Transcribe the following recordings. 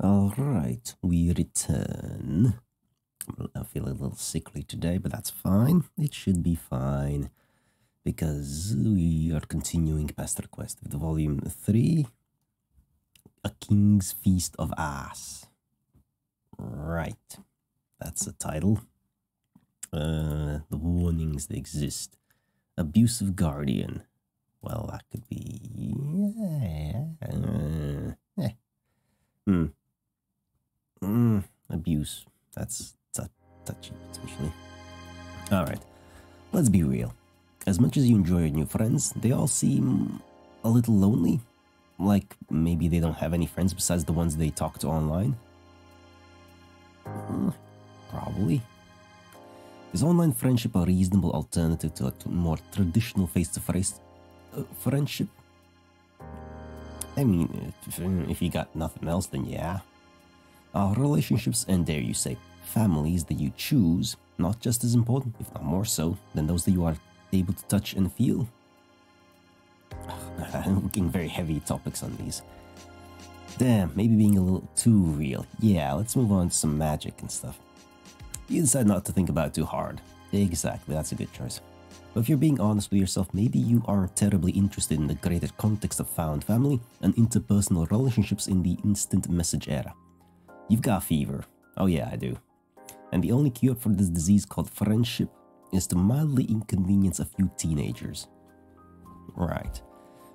Alright, we return. I feel a little sickly today, but that's fine. It should be fine. Because we are continuing Pesterquest with volume 3. A King's Feast of Ass. Right. That's the title. The warnings that exist. Abusive Guardian. Well, that could be... abuse. That's touchy, especially. Alright, let's be real. As much as you enjoy your new friends, they all seem a little lonely. Like, maybe they don't have any friends besides the ones they talk to online. Probably. Is online friendship a reasonable alternative to a more traditional face-to-face friendship? I mean, if you got nothing else, then yeah. Are relationships, and dare you say, families that you choose, not just as important, if not more so, than those that you are able to touch and feel? I'm looking very heavy topics on these. Damn, maybe being a little too real. Yeah, let's move on to some magic and stuff. You decide not to think about it too hard. Exactly, that's a good choice. But if you're being honest with yourself, maybe you aren't terribly interested in the greater context of found family and interpersonal relationships in the instant message era. You've got fever. Oh yeah, I do. And the only cure for this disease called friendship is to mildly inconvenience a few teenagers. Right.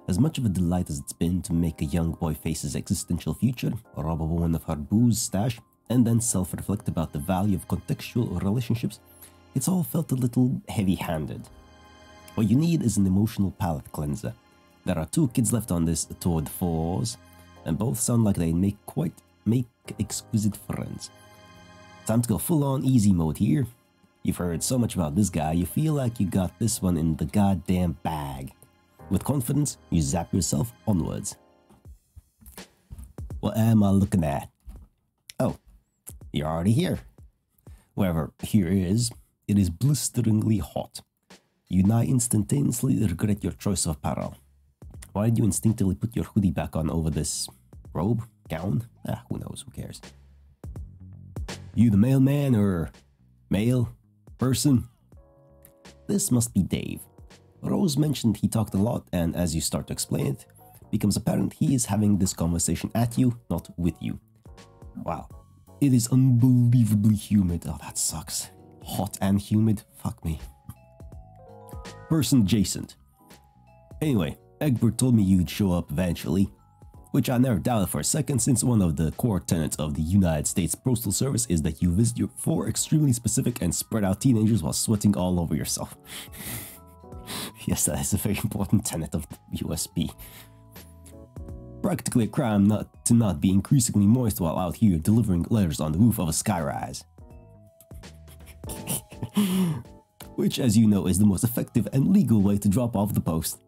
As much of a delight as it's been to make a young boy face his existential future, rob a woman of her booze stash, and then self-reflect about the value of contextual relationships, it's all felt a little heavy-handed. What you need is an emotional palate cleanser. There are 2 kids left on this toward 4s, and both sound like they make exquisite friends. Time to go full-on easy mode here. You've heard so much about this guy, you feel like you got this one in the goddamn bag. With confidence, you zap yourself onwards. What am I looking at? Oh, you're already here. Wherever here is, it is blisteringly hot. You now instantaneously regret your choice of apparel. Why did you instinctively put your hoodie back on over this robe? Gown? Who knows, who cares? You the mailman or male person? This must be Dave. Rose mentioned he talked a lot, and as you start to explain it, becomes apparent he is having this conversation at you, not with you. Wow. It is unbelievably humid. Oh, that sucks. Hot and humid? Fuck me. Person adjacent. Anyway, Egbert told me you'd show up eventually, which I never doubted for a second, since one of the core tenets of the United States Postal Service is that you visit your 4 extremely specific and spread out teenagers while sweating all over yourself. Yes, that is a very important tenet of the USP. Practically a crime to not be increasingly moist while out here delivering letters on the roof of a skyrise. Which, as you know, is the most effective and legal way to drop off the post.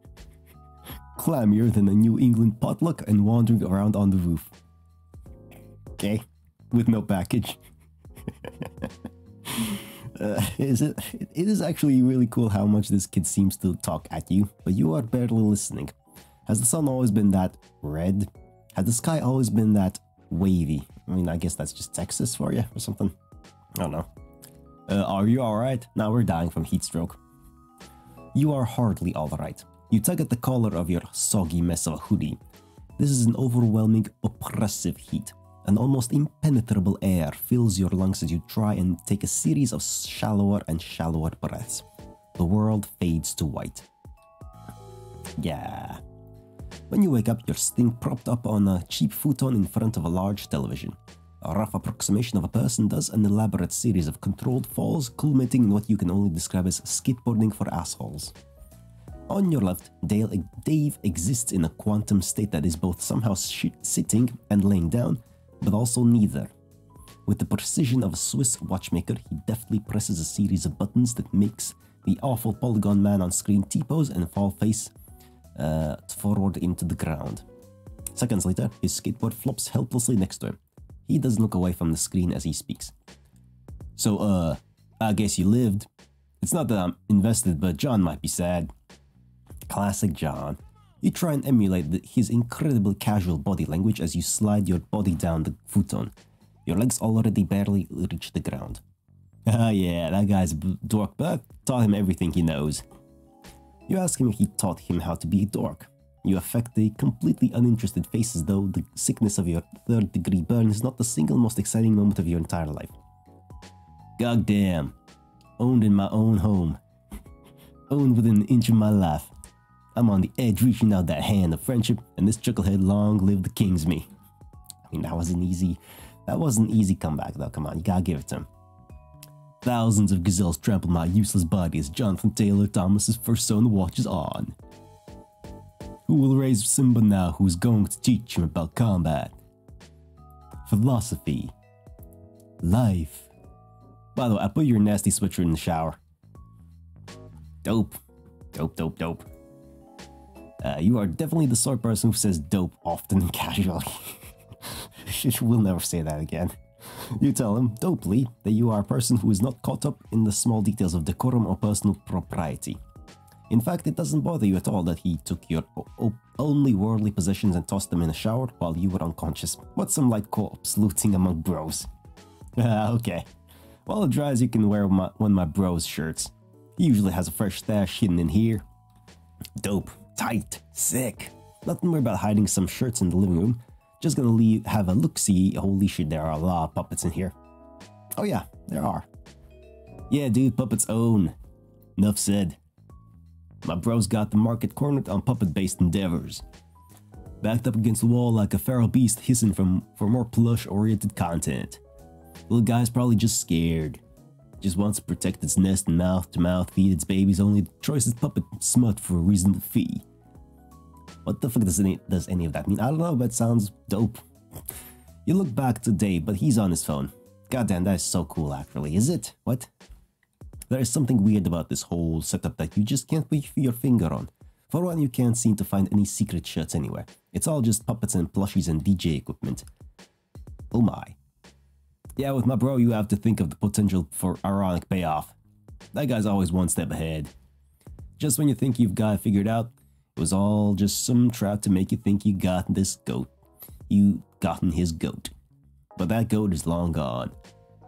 Clammier than a New England potluck and wandering around on the roof. Okay, with no package. It is actually really cool how much this kid seems to talk at you, but you are barely listening. Has the sun always been that red? Has the sky always been that wavy? I mean, I guess that's just Texas for you or something. I don't know. Are you alright? Now we're dying from heat stroke. You are hardly alright. You tug at the collar of your soggy mess of a hoodie. This is an overwhelming, oppressive heat. An almost impenetrable air fills your lungs as you try and take a series of shallower and shallower breaths. The world fades to white. Yeah. When you wake up, you're sitting propped up on a cheap futon in front of a large television. A rough approximation of a person does an elaborate series of controlled falls, culminating in what you can only describe as skateboarding for assholes. On your left, Dave exists in a quantum state that is both somehow sitting and laying down, but also neither. With the precision of a Swiss watchmaker, he deftly presses a series of buttons that makes the awful polygon man on screen T-pose and fall face forward into the ground. Seconds later, his skateboard flops helplessly next to him. He doesn't look away from the screen as he speaks. So, I guess you lived. It's not that I'm invested, but John might be sad. Classic John. You try and emulate his incredibly casual body language as you slide your body down the futon. Your legs already barely reach the ground. Ah yeah, that guy's a dork, but I've taught him everything he knows. You ask him if he taught him how to be a dork. You affect a completely uninterested face as though the sickness of your third-degree burn is not the single most exciting moment of your entire life. God damn. Owned in my own home. Owned within an inch of my life. I'm on the edge reaching out that hand of friendship, and this chucklehead long live the king's me. I mean, that was an easy comeback though, come on, you gotta give it to him. Thousands of gazelles trample my useless body as Jonathan Taylor Thomas's first son watches on. Who will raise Simba now? Who's going to teach him about combat? Philosophy. Life. By the way, I put your nasty sweatshirt in the shower. Dope. Dope, dope, dope. You are definitely the sort of person who says dope often and casually. We'll never say that again. You tell him, dopely, that you are a person who is not caught up in the small details of decorum or personal propriety. In fact, it doesn't bother you at all that he took your only worldly possessions and tossed them in a shower while you were unconscious. What's some light corpse looting among bros? Okay. While it dries, you can wear one of my bros' shirts. He usually has a fresh stash hidden in here. Dope. Tight. Sick. Nothing more about hiding some shirts in the living room. Just gonna have a look-see. Holy shit, there are a lot of puppets in here. Oh yeah, there are. Yeah, dude, puppets own. Enough said. My bro's got the market cornered on puppet-based endeavors. Backed up against the wall like a feral beast hissing for more plush-oriented content. Little guy's probably just scared. Just wants to protect its nest and mouth-to-mouth feed its babies only the choicest puppet smut for a reasonable fee. What the fuck does any of that mean? I don't know, but it sounds dope. You look back to Dave, but he's on his phone. Goddamn, that is so cool actually, is it? What? There is something weird about this whole setup that you just can't put your finger on. For one, you can't seem to find any secret shirts anywhere. It's all just puppets and plushies and DJ equipment. Oh my. Yeah, with my bro, you have to think of the potential for ironic payoff. That guy's always one step ahead. Just when you think you've got it figured out, it was all just some trap to make you think you got this goat. You gotten his goat. But that goat is long gone.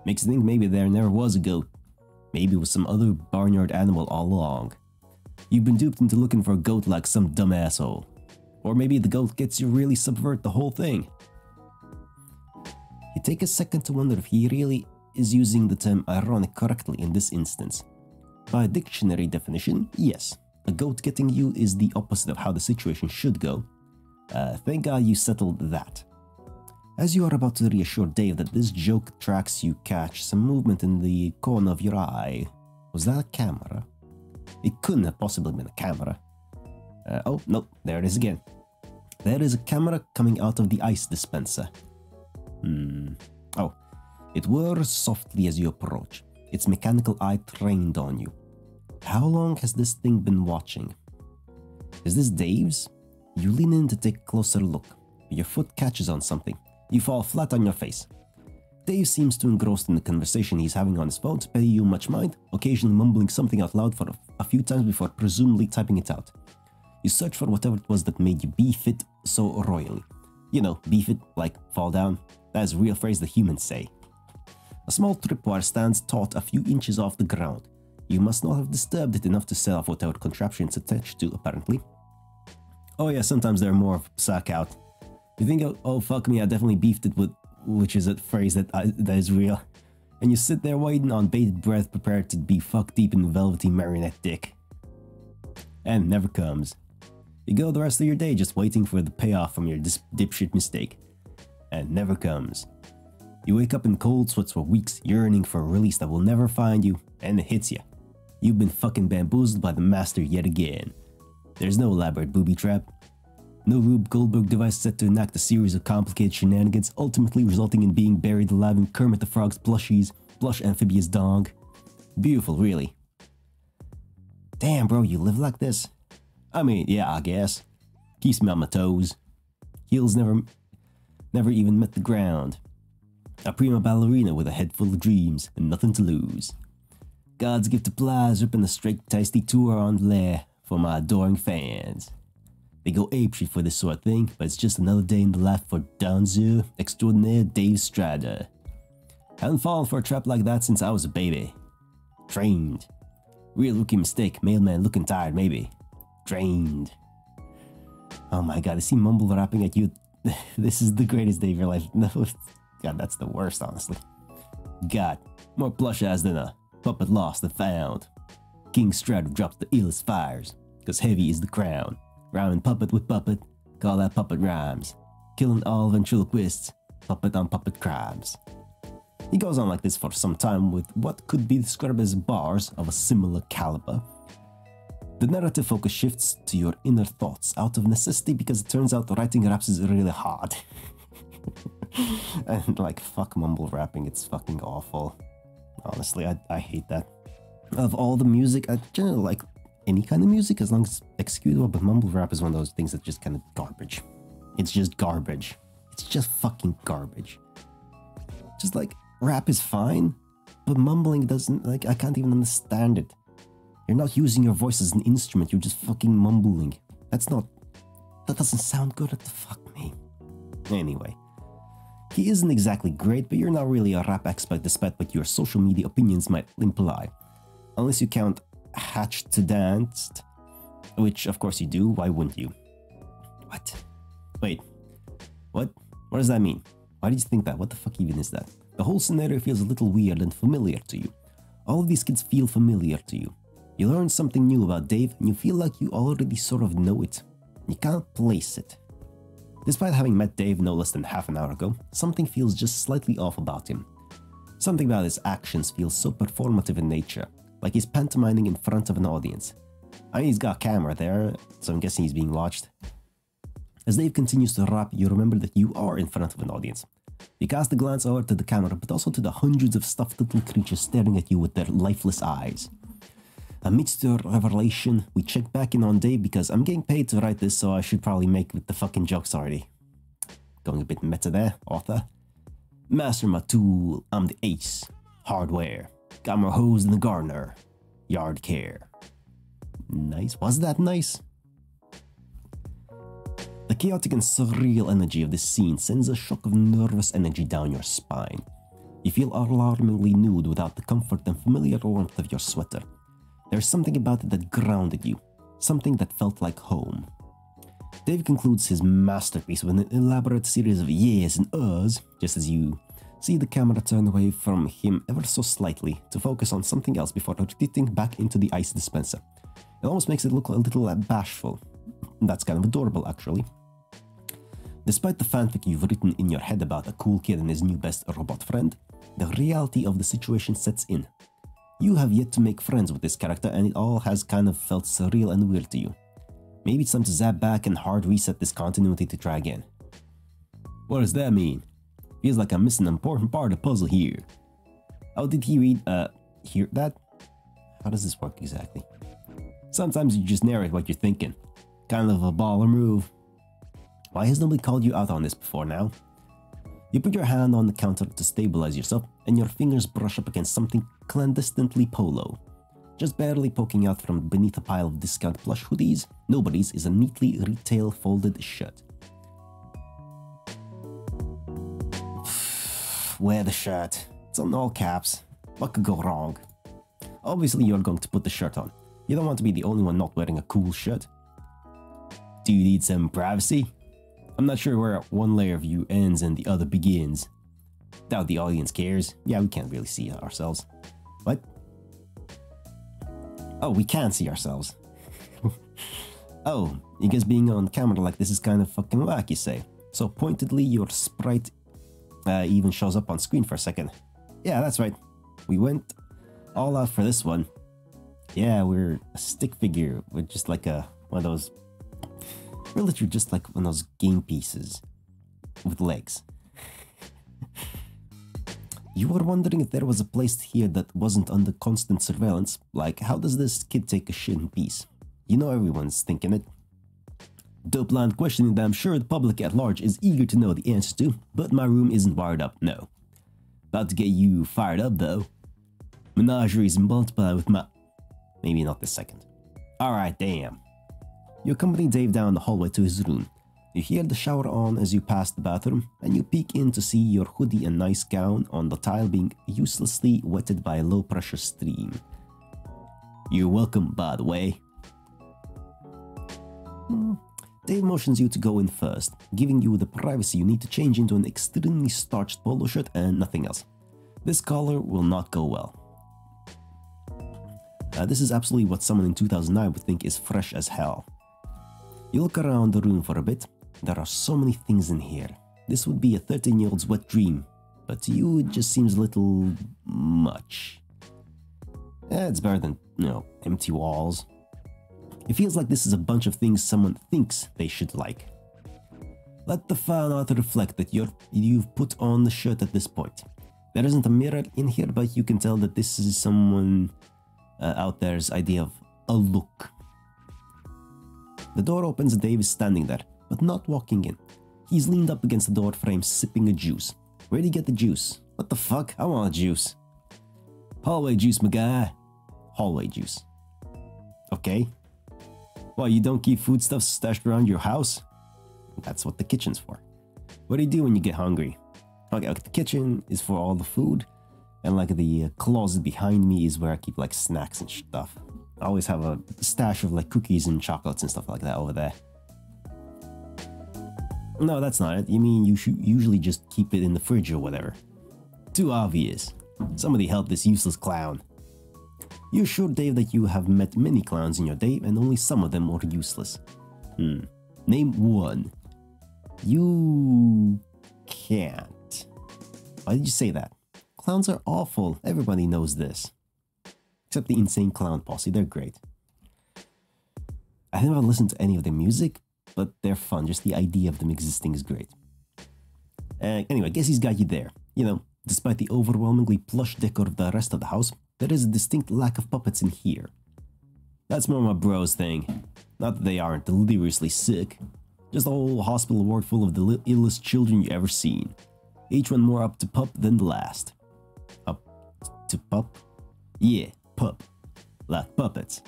Makes you think maybe there never was a goat. Maybe it was some other barnyard animal all along. You've been duped into looking for a goat like some dumb asshole. Or maybe the goat gets you really subvert the whole thing. You take a second to wonder if he really is using the term ironic correctly in this instance. By dictionary definition, yes. A goat getting you is the opposite of how the situation should go. Thank God you settled that. As you are about to reassure Dave that this joke tracks, you catch some movement in the corner of your eye. Was that a camera? It couldn't have possibly been a camera. Oh, no, there it is again. There is a camera coming out of the ice dispenser. Oh, it whirs softly as you approach, its mechanical eye trained on you. How long has this thing been watching? Is this Dave's? You lean in to take a closer look. Your foot catches on something. You fall flat on your face. Dave seems too engrossed in the conversation he's having on his phone to pay you much mind, occasionally mumbling something out loud for a few times before presumably typing it out. You search for whatever it was that made you beef it so royally. You know, beef it, like fall down. That is a real phrase that humans say. A small tripwire stands taut a few inches off the ground. You must not have disturbed it enough to set off whatever contraption it's attached to, apparently. Oh yeah, sometimes they're more of a suck out. You think, oh fuck me, I definitely beefed it with, which is a phrase that is real. And you sit there waiting on bated breath, prepared to be fuck deep in the velvety marionette dick. And it never comes. You go the rest of your day just waiting for the payoff from your dipshit mistake. And it never comes. You wake up in cold sweats for weeks, yearning for a release that will never find you, and it hits you. You've been fucking bamboozled by the master yet again. There's no elaborate booby trap. No Rube Goldberg device set to enact a series of complicated shenanigans, ultimately resulting in being buried alive in Kermit the Frog's plush amphibious dog. Beautiful, really. Damn, bro, you live like this? I mean, yeah, I guess. Keeps me on my toes. Heels never even met the ground. A prima ballerina with a head full of dreams and nothing to lose. God's gift to Plies, ripping a straight tasty tour on Blair for my adoring fans. They go apeshit for this sort of thing, but it's just another day in the life for Danzo Extraordinaire Dave Strada. Haven't fallen for a trap like that since I was a baby. Trained. Real rookie mistake, mailman looking tired maybe. Trained. Oh my god, I see Mumble rapping at you. This is the greatest day of your life. No, god, that's the worst, honestly. God, more plush ass than a puppet lost and found. King Strata drops the illest fires, cause heavy is the crown. Rhyming puppet with puppet, call that puppet rhymes. Killing all ventriloquists, puppet on puppet crimes. He goes on like this for some time with what could be described as bars of a similar caliber. The narrative focus shifts to your inner thoughts out of necessity because it turns out writing raps is really hard. And like, fuck mumble rapping, it's fucking awful. Honestly, I hate that. Of all the music, I generally like any kind of music as long as it's executable, but mumble rap is one of those things that's just kind of garbage. It's just garbage. It's just fucking garbage. Just like, rap is fine, but mumbling doesn't, like, I can't even understand it. You're not using your voice as an instrument, you're just fucking mumbling. That doesn't sound good at the fuck me. Anyway, he isn't exactly great, but you're not really a rap expert despite what your social media opinions might imply. Unless you count Hatched to Danced, which of course you do, why wouldn't you? What? Wait, what? What does that mean? Why did you think that? What the fuck even is that? The whole scenario feels a little weird and familiar to you. All of these kids feel familiar to you. You learn something new about Dave and you feel like you already sort of know it. You can't place it. Despite having met Dave no less than half an hour ago, something feels just slightly off about him. Something about his actions feels so performative in nature, like he's pantomiming in front of an audience. I mean, he's got a camera there, so I'm guessing he's being watched. As Dave continues to rap, you remember that you are in front of an audience. You cast a glance over to the camera, but also to the hundreds of stuffed little creatures staring at you with their lifeless eyes. Amidst your revelation, we check back in on Dave because I'm getting paid to write this, so I should probably make with the fucking jokes already. Going a bit meta there, author. Master my tool, I'm the ace. Hardware. Got more hose than the gardener. Yard care. Nice. Was that nice? The chaotic and surreal energy of this scene sends a shock of nervous energy down your spine. You feel alarmingly nude without the comfort and familiar warmth of your sweater. There's something about it that grounded you, something that felt like home. Dave concludes his masterpiece with an elaborate series of yeahs and uhs, just as you see the camera turn away from him ever so slightly to focus on something else before retreating back into the ice dispenser. It almost makes it look a little bashful. That's kind of adorable, actually. Despite the fanfic you've written in your head about a cool kid and his new best robot friend, the reality of the situation sets in. You have yet to make friends with this character and it all has kind of felt surreal and weird to you. Maybe it's time to zap back and hard reset this continuity to try again. What does that mean? Feels like I'm missing an important part of the puzzle here. How did he hear that? How does this work exactly? Sometimes you just narrate what you're thinking. Kind of a baller move. Why has nobody called you out on this before now? You put your hand on the counter to stabilize yourself, and your fingers brush up against something clandestinely polo. Just barely poking out from beneath a pile of discount plush hoodies, Nobody's is a neatly retail folded shirt. Wear the shirt. It's on all caps. What could go wrong? Obviously you're going to put the shirt on. You don't want to be the only one not wearing a cool shirt. Do you need some privacy? I'm not sure where one layer of you ends and the other begins. Doubt the audience cares. Yeah, we can't really see ourselves. What? Oh, we can see ourselves. Oh, you guess being on camera like this is kind of fucking whack, you say. So pointedly, your sprite even shows up on screen for a second. Yeah, that's right. We went all out for this one. Yeah, we're a stick figure. We're just like one of those... We're literally just like one of those game pieces with legs. You were wondering if there was a place here that wasn't under constant surveillance. Like, how does this kid take a shit in peace? You know everyone's thinking it. Dope line questioning that I'm sure the public at large is eager to know the answer to, but my room isn't wired up, no. About to get you fired up though. Menageries multiply with my... Maybe not this second. Alright, damn. You accompany Dave down the hallway to his room. You hear the shower on as you pass the bathroom, and you peek in to see your hoodie and nice gown on the tile being uselessly wetted by a low-pressure stream. You're welcome, by the way. Dave motions you to go in first, giving you the privacy you need to change into an extremely starched polo shirt and nothing else. This color will not go well. This is absolutely what someone in 2009 would think is fresh as hell. You look around the room for a bit. There are so many things in here. This would be a 13-year-old's wet dream, but to you it just seems a little much. It's better than, empty walls. It feels like this is a bunch of things someone thinks they should like. Let the fan art reflect that you've put on the shirt at this point. There isn't a mirror in here, but you can tell that this is someone out there's idea of a look. The door opens and Dave is standing there, but not walking in. He's leaned up against the door frame sipping a juice. Where'd he get the juice? What the fuck? I want a juice. Hallway juice, my guy. Hallway juice. Okay. Well, you don't keep foodstuffs stashed around your house? That's what the kitchen's for. What do you do when you get hungry? Okay, the kitchen is for all the food, and like the closet behind me is where I keep like snacks and stuff. I always have a stash of like cookies and chocolates and stuff like that over there. No, that's not it. You mean you should usually just keep it in the fridge or whatever. Too obvious. Somebody help this useless clown. You're sure, Dave, that you have met many clowns in your day and only some of them are useless. Name one. You can't. Why did you say that? Clowns are awful. Everybody knows this. Except the insane clown posse. They're great. I haven't listened to any of their music, but they're fun. Just the idea of them existing is great. Anyway, I guess he's got you there. Despite the overwhelmingly plush decor of the rest of the house, there is a distinct lack of puppets in here. That's more my bros thing. Not that they aren't deliriously sick. Just a whole hospital ward full of the illest children you ever seen. Each one more up to pup than the last. Up to pup? Yeah, pup. Like puppets.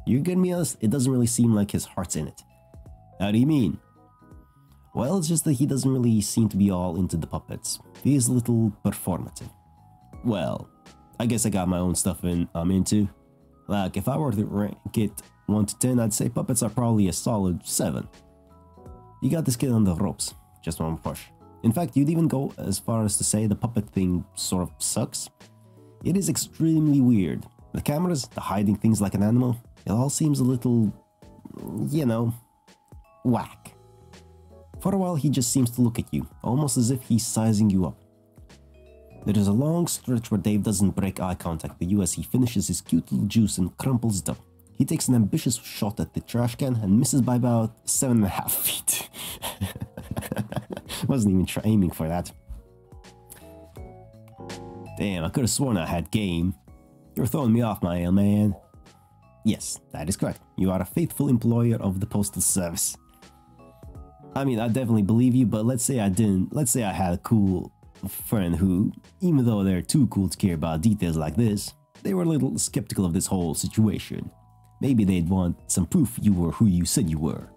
You're gonna be honest, it doesn't really seem like his heart's in it. How do you mean? Well, it's just that he doesn't really seem to be all into the puppets. He is a little performative. Well, I guess I got my own stuff I'm into. Like, if I were to rank it 1 to 10, I'd say puppets are probably a solid 7. You got this kid on the ropes. Just one push. In fact, you'd even go as far as to say the puppet thing sort of sucks. It is extremely weird. The cameras, the hiding things like an animal, it all seems a little, whack. For a while, he just seems to look at you, almost as if he's sizing you up. There is a long stretch where Dave doesn't break eye contact with you as he finishes his cute little juice and crumples it up. He takes an ambitious shot at the trash can and misses by about 7.5 feet. Wasn't even aiming for that. Damn, I could have sworn I had game. You're throwing me off, my man. Yes, that is correct. You are a faithful employer of the postal service. I mean, I definitely believe you, but let's say I didn't. Let's say I had a cool friend who, even though they're too cool to care about details like this, they were a little skeptical of this whole situation. Maybe they'd want some proof you were who you said you were,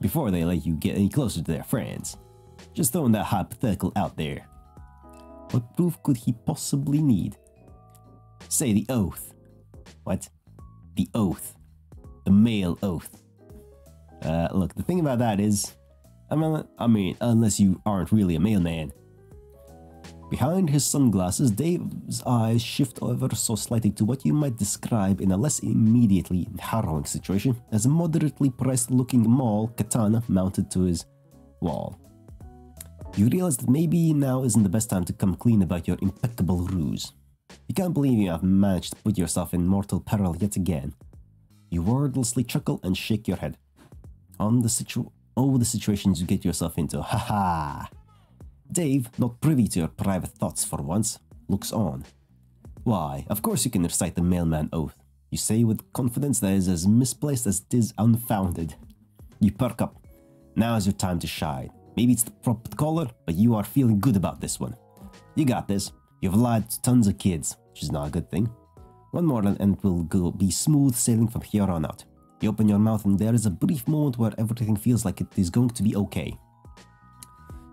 before they let you get any closer to their friends. Just throwing that hypothetical out there. What proof could he possibly need? Say the oath. What? The oath. The male oath. Look, the thing about that is, I mean, unless you aren't really a mailman. Behind his sunglasses, Dave's eyes shift ever so slightly to what you might describe in a less immediately harrowing situation as a moderately priced-looking mall katana mounted to his wall. You realize that maybe now isn't the best time to come clean about your impeccable ruse. You can't believe you have managed to put yourself in mortal peril yet again. You wordlessly chuckle and shake your head. On the situations you get yourself into, haha. Dave, not privy to your private thoughts for once, looks on. Why, of course you can recite the mailman oath. You say with confidence that is as misplaced as it is unfounded. You perk up. Now is your time to shine. Maybe it's the proper color, but you are feeling good about this one. You got this. You've lied to tons of kids, which is not a good thing. One more and it will be smooth sailing from here on out. You open your mouth and there is a brief moment where everything feels like it is going to be okay.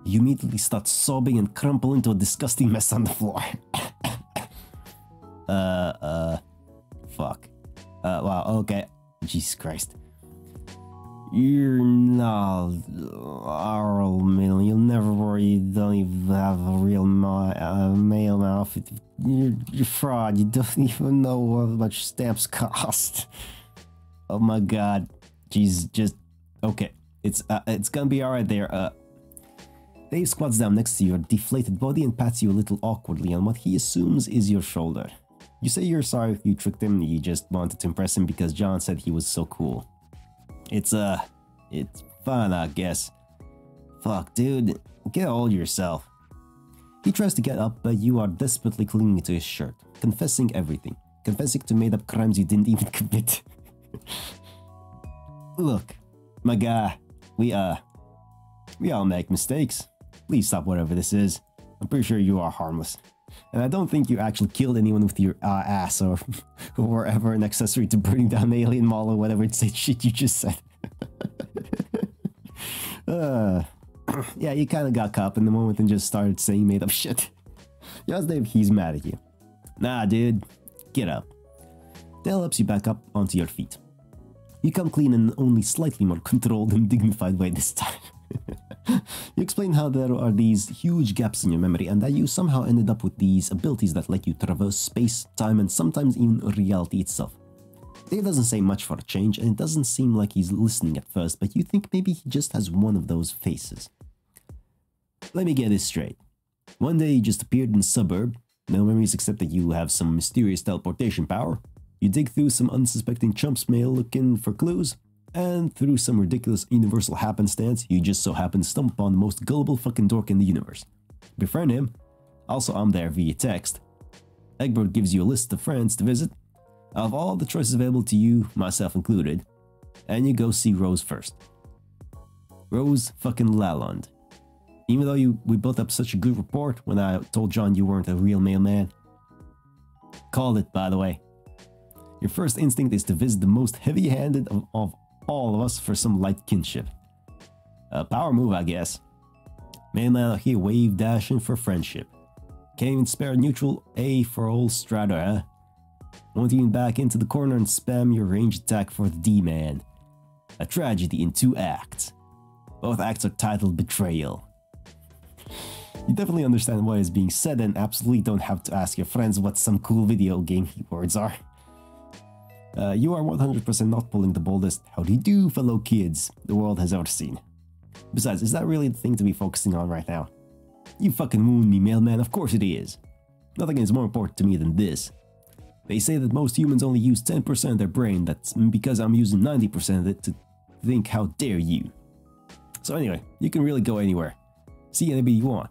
You immediately start sobbing and crumple into a disgusting mess on the floor. Fuck. Wow, okay. Jesus Christ. You're not oral middle. You'll never worry. You don't even have a real male mouth. You're fraud. You don't even know how much stamps cost. Oh my god. Jeez, just okay. It's gonna be alright there. Dave squats down next to your deflated body and pats you a little awkwardly on what he assumes is your shoulder. You say you're sorry if you tricked him. You just wanted to impress him because John said he was so cool. It's fun, I guess. Fuck, dude. Get hold of yourself. He tries to get up, but you are desperately clinging to his shirt, confessing everything. Confessing to made-up crimes you didn't even commit. Look, my guy, we all make mistakes. Please stop whatever this is. I'm pretty sure you are harmless. And I don't think you actually killed anyone with your ass or wherever an accessory to burning down the alien mall or whatever it's shit you just said. Yeah, you kind of got caught in the moment and just started saying made up shit. Just Dave, he's mad at you. Nah, dude, get up. Dale helps you back up onto your feet. You come clean in an only slightly more controlled and dignified way this time. You explain how there are these huge gaps in your memory and that you somehow ended up with these abilities that let you traverse space, time, and sometimes even reality itself. Dave doesn't say much for a change, and it doesn't seem like he's listening at first, but you think maybe he just has one of those faces. Let me get this straight. One day you just appeared in the suburb, no memories except that you have some mysterious teleportation power. You dig through some unsuspecting chump's mail looking for clues, and through some ridiculous universal happenstance, you just so happen to stumble upon the most gullible fucking dork in the universe. Befriend him. Also, I'm there via text. Egbert gives you a list of friends to visit, of all the choices available to you, myself included, and you go see Rose first. Rose fucking Lalonde. Even though we built up such a good rapport when I told John you weren't a real mailman. Called it, by the way. Your first instinct is to visit the most heavy-handed of all of us for some light kinship. A power move, I guess. Mailman out here wave dashing for friendship. Can't even spare a neutral A for old Stratter, huh? Won't even back into the corner and spam your ranged attack for the D-man. A tragedy in 2 acts. Both acts are titled Betrayal. You definitely understand what is being said and absolutely don't have to ask your friends what some cool video game words are. You are 100% not pulling the boldest "how do you do, fellow kids" the world has ever seen. Besides, is that really the thing to be focusing on right now? You fucking wound me, mailman, of course it is. Nothing is more important to me than this. They say that most humans only use 10% of their brain, that's because I'm using 90% of it to think how dare you. So anyway, you can really go anywhere. See anybody you want.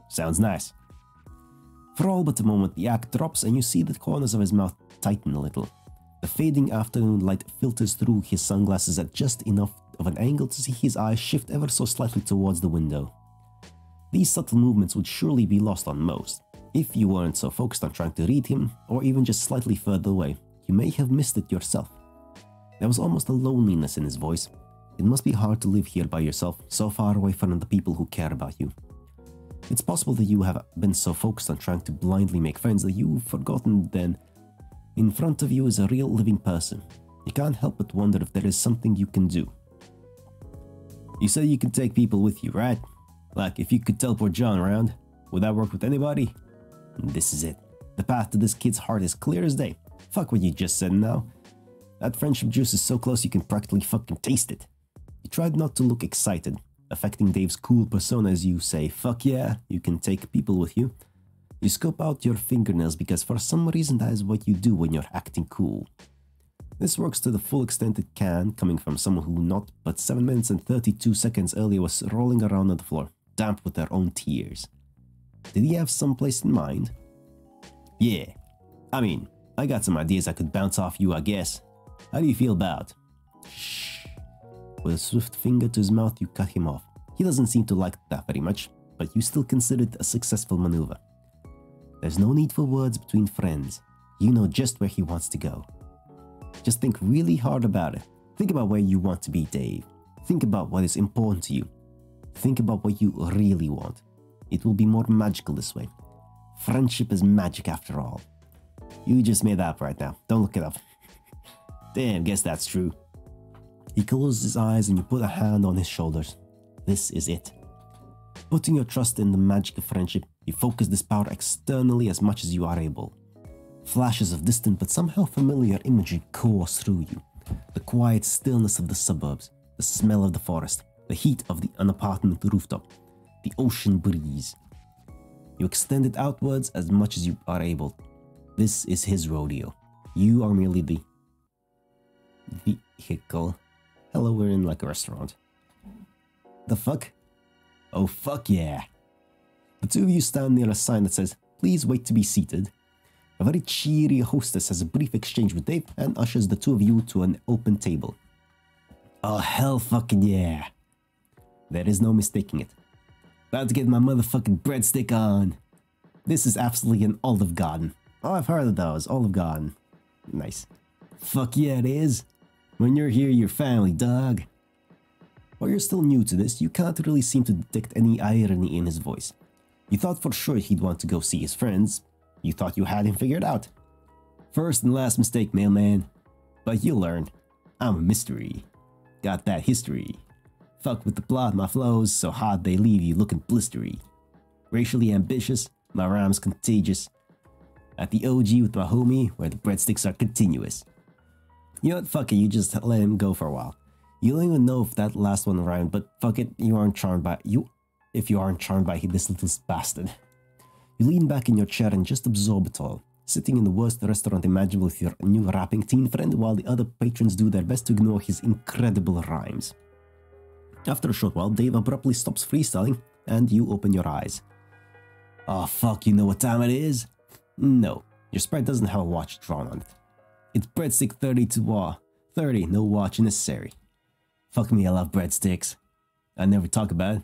Sounds nice. For all but a moment, the act drops and you see the corners of his mouth tighten a little. The fading afternoon light filters through his sunglasses at just enough of an angle to see his eyes shift ever so slightly towards the window. These subtle movements would surely be lost on most. If you weren't so focused on trying to read him, or even just slightly further away, you may have missed it yourself. There was almost a loneliness in his voice. It must be hard to live here by yourself, so far away from the people who care about you. It's possible that you have been so focused on trying to blindly make friends that you've forgotten then in front of you is a real living person. You can't help but wonder if there is something you can do. You said you could take people with you, right? Like if you could teleport John around, would that work with anybody? This is it. The path to this kid's heart is clear as day. Fuck what you just said now. That friendship juice is so close you can practically fucking taste it. You tried not to look excited, affecting Dave's cool persona as you say, fuck yeah, you can take people with you. You scope out your fingernails because for some reason that is what you do when you're acting cool. This works to the full extent it can, coming from someone who not but 7 minutes and 32 seconds earlier was rolling around on the floor, damp with their own tears. Did he have some place in mind? Yeah. I mean, I got some ideas I could bounce off you, I guess. How do you feel about? Shh. With a swift finger to his mouth, you cut him off. He doesn't seem to like that very much, but you still consider it a successful maneuver. There's no need for words between friends. You know just where he wants to go. Just think really hard about it. Think about where you want to be, Dave. Think about what is important to you. Think about what you really want. It will be more magical this way. Friendship is magic after all. You just made that up right now. Don't look it up. Damn, guess that's true. He closes his eyes and you put a hand on his shoulders. This is it. Putting your trust in the magic of friendship, you focus this power externally as much as you are able. Flashes of distant but somehow familiar imagery course through you. The quiet stillness of the suburbs, the smell of the forest, the heat of an apartment rooftop, the ocean breeze. You extend it outwards as much as you are able. This is his rodeo. You are merely the vehicle. Hello, we're in like a restaurant. The fuck? Oh fuck yeah. The two of you stand near a sign that says, "Please wait to be seated." A very cheery hostess has a brief exchange with Dave and ushers the two of you to an open table. Oh hell fucking yeah. There is no mistaking it. About to get my motherfucking breadstick on. This is absolutely an Olive Garden. Oh, I've heard of those. Olive Garden. Nice. Fuck yeah, it is. When you're here, you're family, dog. While you're still new to this, you can't really seem to detect any irony in his voice. You thought for sure he'd want to go see his friends. You thought you had him figured out. First and last mistake, mailman. But you'll learn. I'm a mystery. Got that history. Fuck with the plot, my flows so hot they leave you looking blistery. Racially ambitious, my rhymes contagious. At the OG with my homie, where the breadsticks are continuous. You know what, fuck it, you just let him go for a while. You don't even know if that last one rhymed, but fuck it, you aren't charmed by if you aren't charmed by this little bastard. You lean back in your chair and just absorb it all, sitting in the worst restaurant imaginable with your new rapping teen friend while the other patrons do their best to ignore his incredible rhymes. After a short while, Dave abruptly stops freestyling and you open your eyes. Oh fuck, you know what time it is? No, your sprite doesn't have a watch drawn on it. It's breadstick 30 to 30, no watch necessary. Fuck me, I love breadsticks. I never talk about it.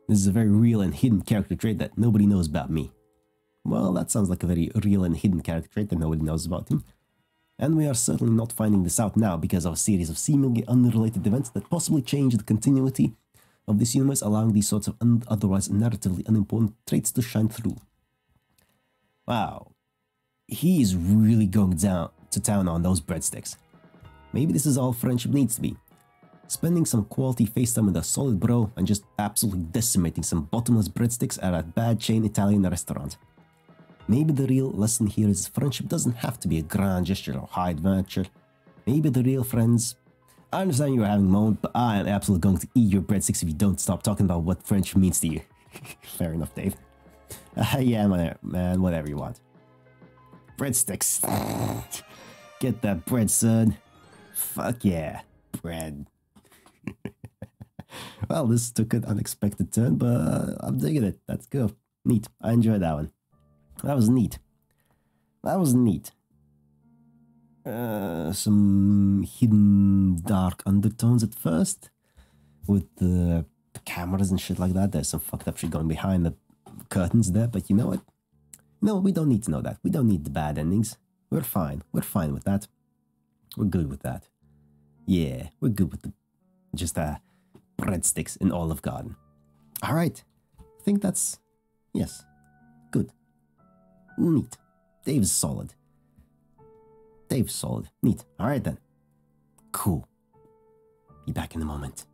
This is a very real and hidden character trait that nobody knows about me. Well, that sounds like a very real and hidden character trait that nobody knows about him. And we are certainly not finding this out now because of a series of seemingly unrelated events that possibly change the continuity of this universe, allowing these sorts of otherwise narratively unimportant traits to shine through. Wow. He is really going down to town on those breadsticks. Maybe this is all friendship needs to be. Spending some quality face time with a solid bro and just absolutely decimating some bottomless breadsticks at a bad chain Italian restaurant. Maybe the real lesson here is friendship doesn't have to be a grand gesture or high adventure. Maybe the real friends... I understand you're having a moment, but I am absolutely going to eat your breadsticks if you don't stop talking about what friendship means to you. Fair enough, Dave. Yeah, man, whatever you want. Breadsticks. Get that bread, son. Fuck yeah, bread. Well, this took an unexpected turn, but I'm digging it. That's good. Neat. I enjoyed that one. That was neat. That was neat. Some hidden dark undertones at first. With the cameras and shit like that. There's some fucked up shit going behind the curtains there, but you know what? No, we don't need to know that. We don't need the bad endings. We're fine. We're fine with that. We're good with that. Yeah, we're good with just breadsticks in Olive Garden. Alright. I think that's... yes. Good. Neat. Dave's solid. Dave's solid. Neat. Alright then. Cool. Be back in a moment.